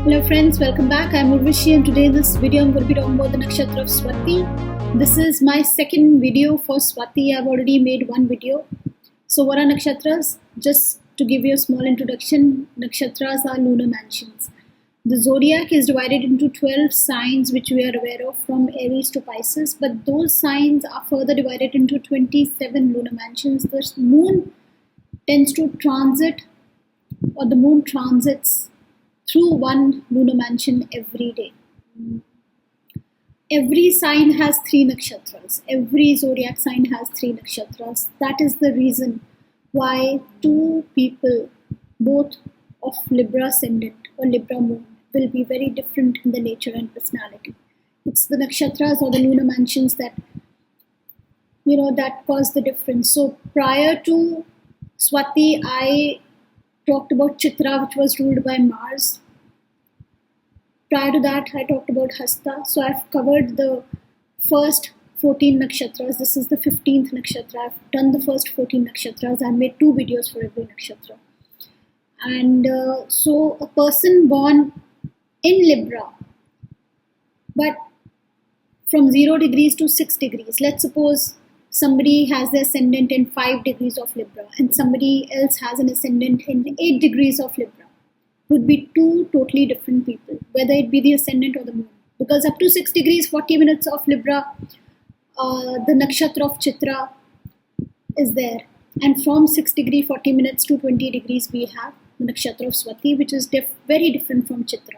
Hello friends, welcome back. I'm Urvasshi and today in this video I'm going to be talking about the nakshatra of Swati. This is my second video for Swati. I've already made one video. So what are nakshatras? Just to give you a small introduction, nakshatras are lunar mansions. The zodiac is divided into 12 signs which we are aware of from Aries to Pisces, but those signs are further divided into 27 lunar mansions. The moon tends to transit, or the moon transits through one lunar mansion every day. Every sign has 3 nakshatras. Every zodiac sign has 3 nakshatras. That is the reason why two people, both of Libra ascendant or Libra moon, will be very different in the nature and personality. It's the nakshatras or the lunar mansions that cause the difference. So prior to Swati, I talked about Chitra, which was ruled by Mars. Prior to that, I talked about Hasta. So I've covered the first 14 nakshatras. This is the 15th nakshatra. I've done the first 14 nakshatras. I've made 2 videos for every nakshatra. And so a person born in Libra, but from 0 degrees to 6 degrees. Let's suppose somebody has the ascendant in 5 degrees of Libra and somebody else has an ascendant in 8 degrees of Libra. Would be 2 totally different people, whether it be the ascendant or the moon. Because up to 6 degrees, 40 minutes of Libra, the nakshatra of Chitra is there. And from 6 degree, 40 minutes to 20 degrees, we have the nakshatra of Swati, which is very different from Chitra.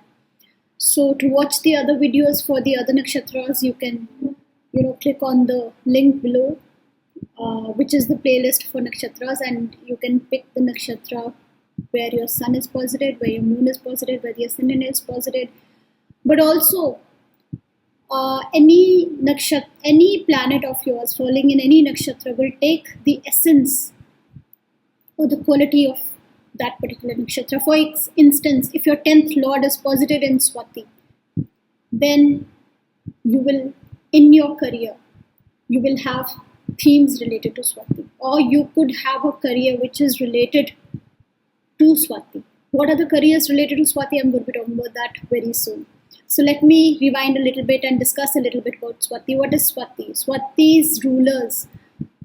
So to watch the other videos for the other nakshatras, you can click on the link below, which is the playlist for nakshatras, and you can pick the nakshatra where your sun is posited, where your moon is posited, where the ascendant is posited. But also, any planet of yours falling in any nakshatra will take the essence or the quality of that particular nakshatra. For instance, if your 10th lord is posited in Swati, then you will, in your career, you will have themes related to Swati. Or you could have a career which is related to Swati. What are the careers related to Swati? I'm going to be talking about that very soon. So let me rewind a little bit and discuss a little bit about Swati. What is Swati? Swati's rulers.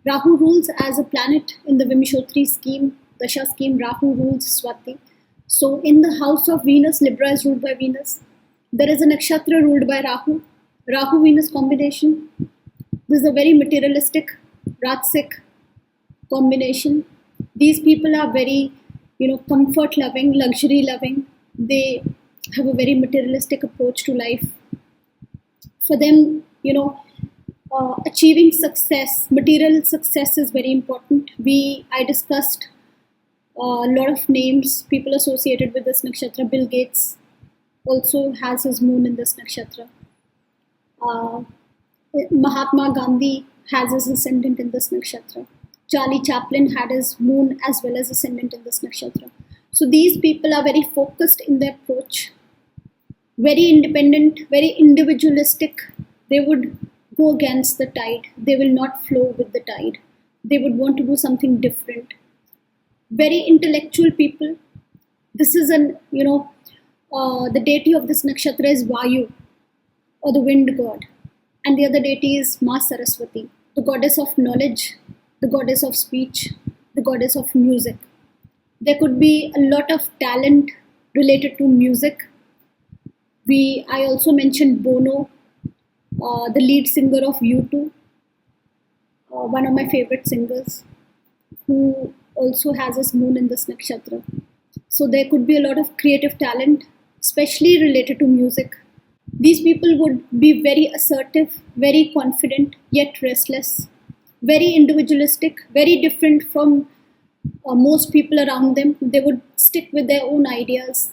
Rahu rules as a planet in the Vimshotri scheme, Dasha scheme. Rahu rules Swati. So in the house of Venus, Libra is ruled by Venus. There is a nakshatra ruled by Rahu. Rahu-Venus combination. This is a very materialistic, Rajasic combination. These people are very comfort loving, luxury loving. They have a very materialistic approach to life. For them, achieving success, material success is very important. I discussed a lot of names, people associated with this nakshatra. Bill Gates also has his moon in this nakshatra. Mahatma Gandhi has his ascendant in this nakshatra. Charlie Chaplin had his moon as well as ascendant in this nakshatra. So these people are very focused in their approach, very independent, very individualistic. They would go against the tide. They will not flow with the tide. They would want to do something different. Very intellectual people. This is the deity of this nakshatra is Vayu, or the wind god. And the other deity is Ma Saraswati, the goddess of knowledge, the goddess of speech, the goddess of music. There could be a lot of talent related to music. I also mentioned Bono, the lead singer of U2, one of my favorite singers, who also has his moon in this nakshatra. So there could be a lot of creative talent, especially related to music. These people would be very assertive, very confident, yet restless, very individualistic, very different from most people around them. They would stick with their own ideas,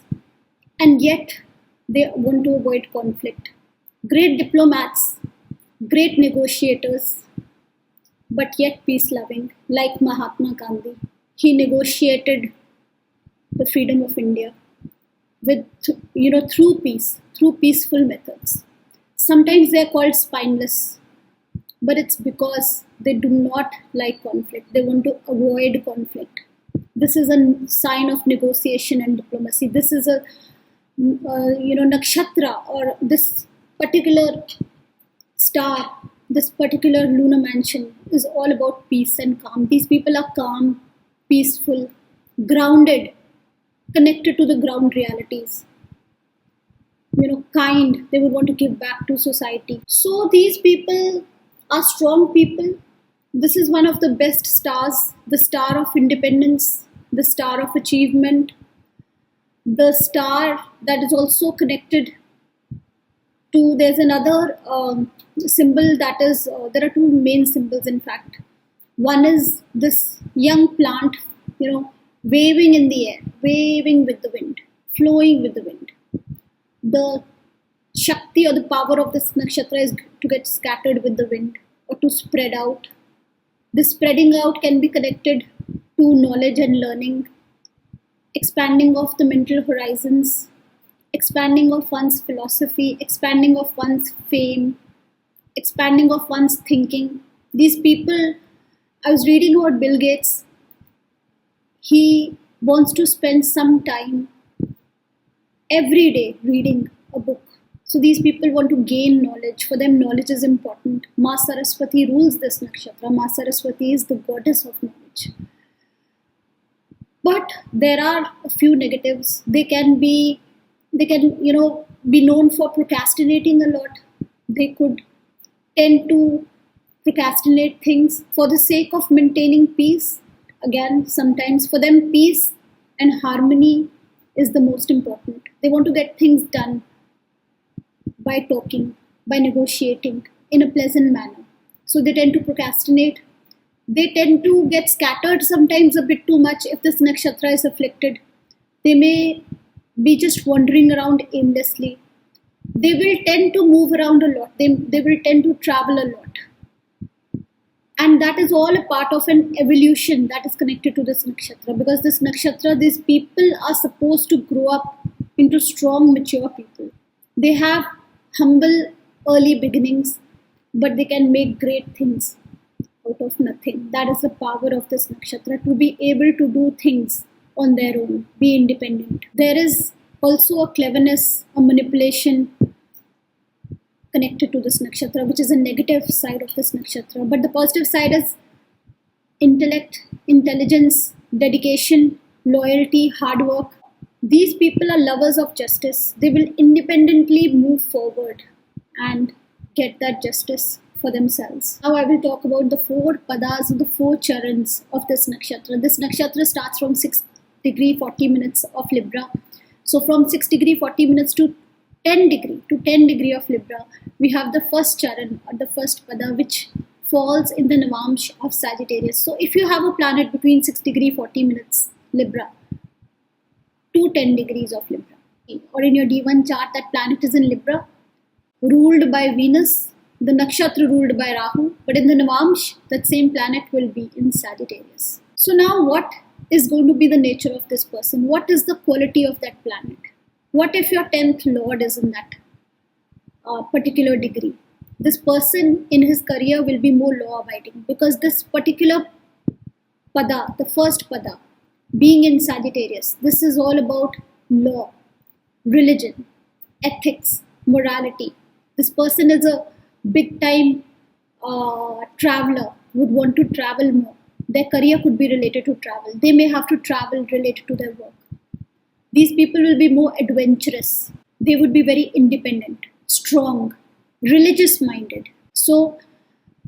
and yet they want to avoid conflict. Great diplomats, great negotiators, but yet peace-loving, like Mahatma Gandhi. He negotiated the freedom of India with, through peace, through peaceful methods. Sometimes they are called spineless, but it's because they do not like conflict. They want to avoid conflict. This is a sign of negotiation and diplomacy. This is a nakshatra or this particular star, this particular lunar mansion is all about peace and calm. These people are calm, peaceful, grounded, connected to the ground realities. Kind. They would want to give back to society. So these people are strong people. This is one of the best stars, the star of independence, the star of achievement, the star that is also connected to, there's another symbol that is, there are two main symbols in fact. One is this young plant, waving in the air, waving with the wind, flowing with the wind. The Shakti or the power of this nakshatra is to get scattered with the wind or to spread out. This spreading out can be connected to knowledge and learning, expanding of the mental horizons, expanding of one's philosophy, expanding of one's fame, expanding of one's thinking. These people, I was reading about Bill Gates. He wants to spend some time every day reading a book. So these people want to gain knowledge. For them, knowledge is important. Ma Saraswati rules this nakshatra. Ma Saraswati is the goddess of knowledge. But there are a few negatives. They can be known for procrastinating a lot. They could tend to procrastinate things for the sake of maintaining peace. Again, sometimes for them, peace and harmony is the most important. They want to get things done by talking, by negotiating in a pleasant manner. So they tend to procrastinate. They tend to get scattered sometimes a bit too much if this nakshatra is afflicted. They may be just wandering around aimlessly. They will tend to move around a lot. They will tend to travel a lot. And that is all a part of an evolution that is connected to this nakshatra. Because this nakshatra, these people are supposed to grow up into strong, mature people. They have humble, early beginnings, but they can make great things out of nothing. That is the power of this nakshatra, to be able to do things on their own, be independent. There is also a cleverness, a manipulation connected to this nakshatra, which is a negative side of this nakshatra. But the positive side is intellect, intelligence, dedication, loyalty, hard work. These people are lovers of justice. They will independently move forward and get that justice for themselves. Now I will talk about the 4 padas, the 4 charans of this nakshatra. This nakshatra starts from 6 degree 40 minutes of Libra. So from 6 degree 40 minutes to 10 degree of Libra, we have the first charan or the first pada, which falls in the Navamsh of Sagittarius. So if you have a planet between 6 degree 40 minutes Libra to 10 degrees of Libra, or in your D1 chart that planet is in Libra, ruled by Venus, the nakshatra ruled by Rahu, but in the Navamsh, that same planet will be in Sagittarius. So now what is going to be the nature of this person? What is the quality of that planet? What if your 10th lord is in that particular degree? This person in his career will be more law abiding, because this particular pada, the first pada, being in Sagittarius, this is all about law, religion, ethics, morality. This person is a big time traveler, would want to travel more. Their career could be related to travel. They may have to travel related to their work. These people will be more adventurous. They would be very independent, strong, religious minded. So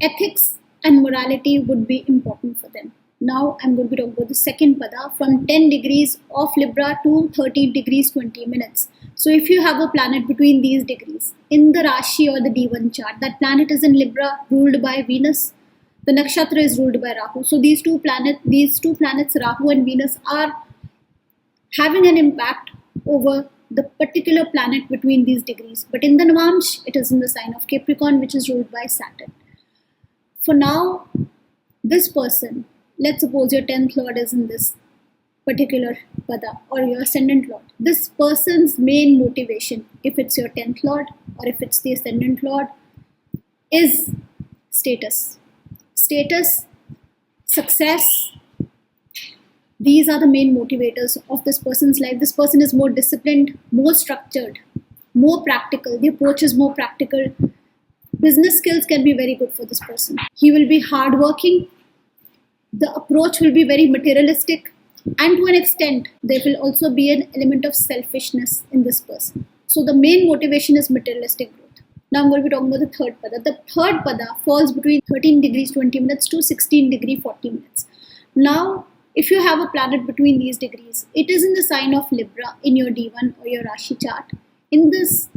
ethics and morality would be important for them. Now I'm going to talk about the second pada, from 10 degrees of Libra to 13 degrees 20 minutes. So if you have a planet between these degrees in the Rashi or the D1 chart, that planet is in Libra, ruled by Venus. The nakshatra is ruled by Rahu. So these two planets, Rahu and Venus, are having an impact over the particular planet between these degrees. But in the Navamsh, it is in the sign of Capricorn, which is ruled by Saturn. For now, this person, let's suppose your 10th lord is in this particular pada, or your ascendant lord. This person's main motivation, if it's your 10th lord or if it's the ascendant lord, is status. Status, success, These are the main motivators of this person's life. This person is more disciplined, more structured, more practical. The approach is more practical. Business skills can be very good for this person. He will be hardworking. The approach will be very materialistic. And to an extent, there will also be an element of selfishness in this person. So the main motivation is materialistic growth. Now I'm going to be talking about the third pada. The third pada falls between 13 degrees 20 minutes to 16 degree 40 minutes. Now, if you have a planet between these degrees, it is in the sign of Libra in your D1 or your Rashi chart. In this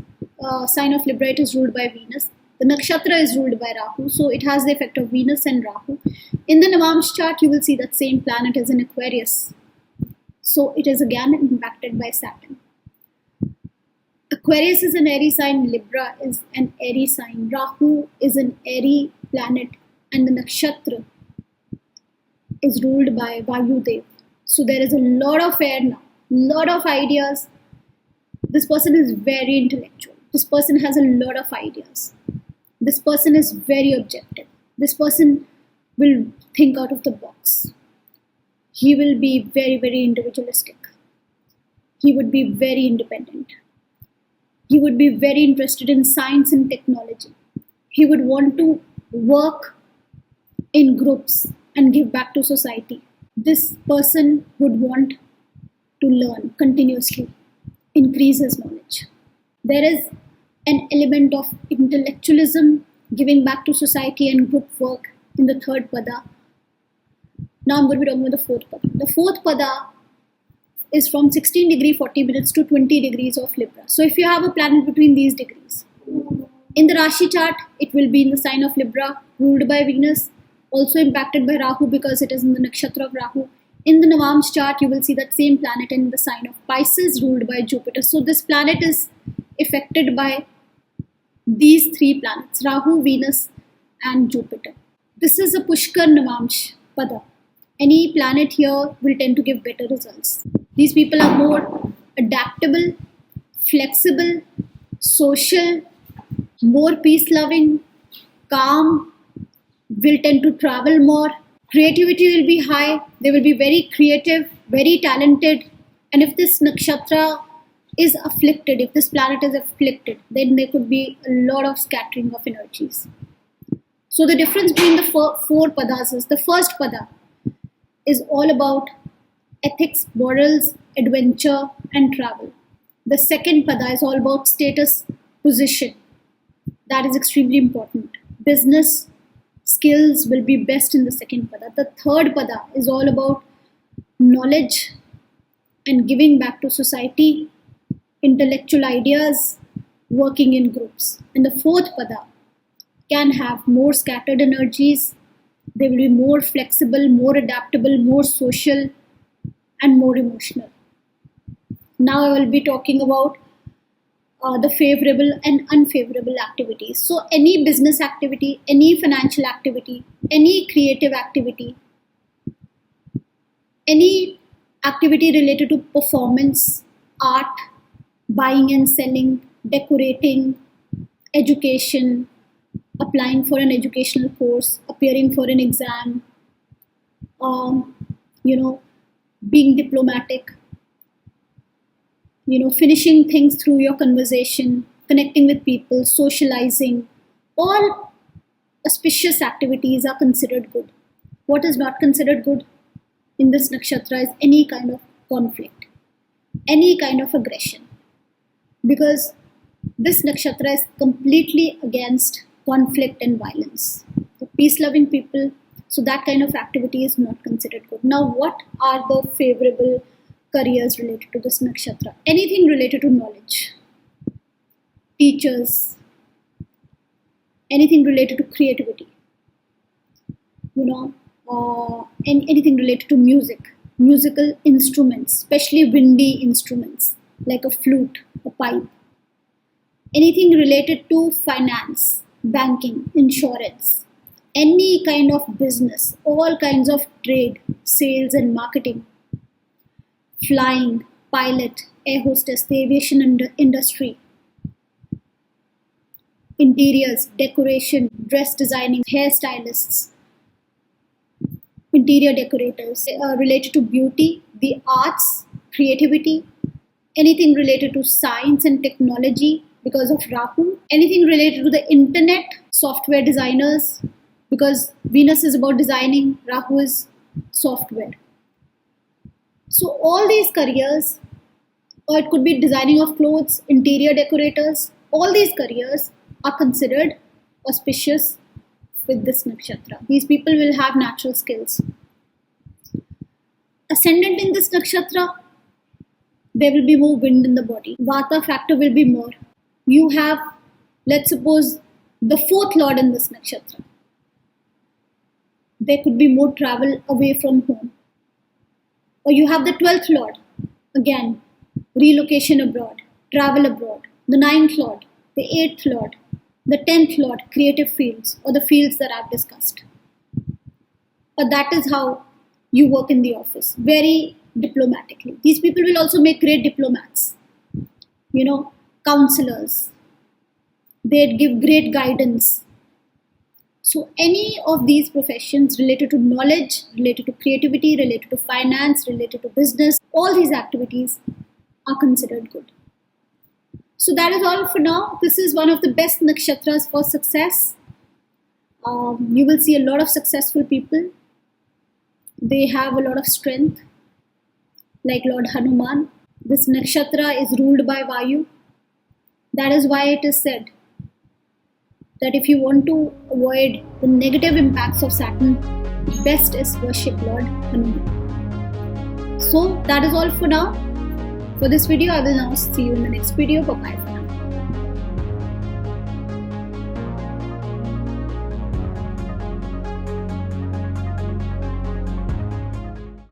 sign of Libra, it is ruled by Venus. The nakshatra is ruled by Rahu, so it has the effect of Venus and Rahu. In the Navamsh chart, you will see that same planet is in Aquarius. So it is again impacted by Saturn. Aquarius is an airy sign, Libra is an airy sign, Rahu is an airy planet, and the nakshatra is ruled by Vayudev. So there is a lot of air now, lot of ideas. This person is very intellectual. This person has a lot of ideas. This person is very objective. This person will think out of the box. He will be very, very individualistic. He would be very independent. He would be very interested in science and technology. He would want to work in groups and give back to society. This person would want to learn continuously, increase his knowledge. There is an element of intellectualism, giving back to society and group work in the third pada. Now I'm going to be talking about the fourth pada. The fourth pada is from 16 degree 40 minutes to 20 degrees of Libra. So if you have a planet between these degrees, in the Rashi chart, it will be in the sign of Libra, ruled by Venus, also impacted by Rahu because it is in the nakshatra of Rahu. In the Navamsh chart, you will see that same planet in the sign of Pisces, ruled by Jupiter. So this planet is affected by these three planets, Rahu, Venus, and Jupiter. This is a Pushkar Navamsh pada. Any planet here will tend to give better results. These people are more adaptable, flexible, social, more peace-loving, calm, will tend to travel more. Creativity will be high. They will be very creative, very talented. And if this nakshatra is afflicted, if this planet is afflicted, then there could be a lot of scattering of energies. So the difference between the four padas is, the first pada is all about ethics, morals, adventure, and travel. The second pada is all about status, position. That is extremely important. Business skills will be best in the second pada. The third pada is all about knowledge and giving back to society, intellectual ideas, working in groups. And the fourth pada can have more scattered energies. They will be more flexible, more adaptable, more social, and more emotional. Now I will be talking about the favorable and unfavorable activities. So any business activity, any financial activity, any creative activity, any activity related to performance, art, buying and selling, decorating, education, applying for an educational course, appearing for an exam, being diplomatic, finishing things through your conversation, connecting with people, socializing, all auspicious activities are considered good. What is not considered good in this nakshatra is any kind of conflict, any kind of aggression, because this nakshatra is completely against conflict and violence. The peace-loving people, so that kind of activity is not considered good. Now, what are the favorable careers related to this nakshatra? Anything related to knowledge, teachers, anything related to creativity, anything related to music, musical instruments, especially windy instruments like a flute, a pipe, anything related to finance, banking, insurance, any kind of business, all kinds of trade, sales and marketing, flying, pilot, air hostess, the aviation industry, interiors, decoration, dress designing, hairstylists, interior decorators, related to beauty, the arts, creativity, anything related to science and technology because of Rahu, anything related to the internet, software designers, because Venus is about designing, Rahu is software. So all these careers, or it could be designing of clothes, interior decorators, all these careers are considered auspicious with this nakshatra. These people will have natural skills. Ascendant in this nakshatra, there will be more wind in the body. Vata factor will be more. You have, let's suppose, the fourth lord in this nakshatra. There could be more travel away from home. Or you have the 12th lord, again, relocation abroad, travel abroad. The 9th lord, the 8th lord, the 10th lord, creative fields, or the fields that I've discussed. But that is how you work in the office, very diplomatically. These people will also make great diplomats, counselors. They'd give great guidance. So any of these professions related to knowledge, related to creativity, related to finance, related to business, all these activities are considered good. So that is all for now. This is one of the best nakshatras for success. You will see a lot of successful people. They have a lot of strength, like Lord Hanuman. This nakshatra is ruled by Vayu. That is why it is said that if you want to avoid the negative impacts of Saturn, best is worship Lord Hanuman. So that is all for now. For this video, I will now see you in the next video. Bye-bye.